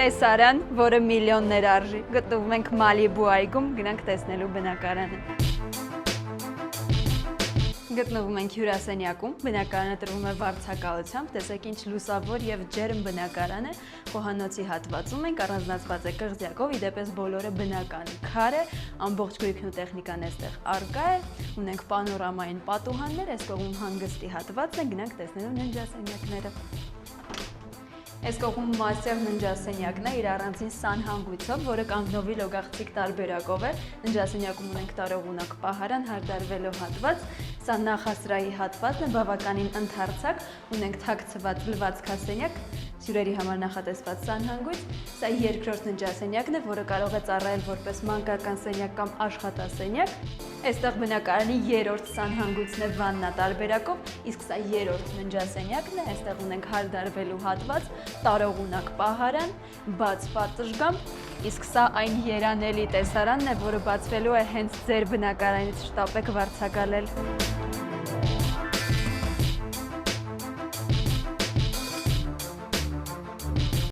տեսարան, որը միլիոններ արժի։ Գտնվում ենք Մալիբու այգում, գնանք տեսնելու բնակարանը։ Գտնվում ենք հյուրասենյակում, բնակարանը տրվում է վարձակալությամբ, տեսեք ինչ լուսավոր եւ ջերմ բնակարան է, խոհանոցի հատվածում ենք, առանձնացված է կղզյակով, իդեպես բոլորը բնական քար է, ամբողջ գույքն ու տեխնիկան այստեղ առկա է, ունենք պանորամային պատուհաններ, այս կողմում հանգստի հատվածն է, գնանք տեսնելու ննջասենյակները։ Այս կողմում մաստեր ննջասենյակն է իր առանձին սանհանգույցով, որը կանգնովի լոգաղցիկ տարբերակով է, ննջասենյակում ունենք տարողունակ պահարան, հարդարվելով հատված, սա նախասրահի հատվածն է, բավականին ընդարձակ, ունենք թաքցված լվացքասենյակ, հյուրերի համար նախատեսված սանհանգույց, սա երկրորդ ննջասենյակն է, որը կարող է ծառայել որպես մանկական սենյակ կամ աշխատասենյակ, այստեղ բնակարանի երրորդ սանհանգույցն է վաննա տարբերակով, իսկ սա երրորդ ննջասենյակն է, այստեղ ունենք հարդարվելու հատված, տարողունակ պահարան, բաց պատշգամբ, իսկ սա այն երանելի տեսարանն է, որը բացվելու է հենց ձեր բնակարանից շտապ եք վարձակալել։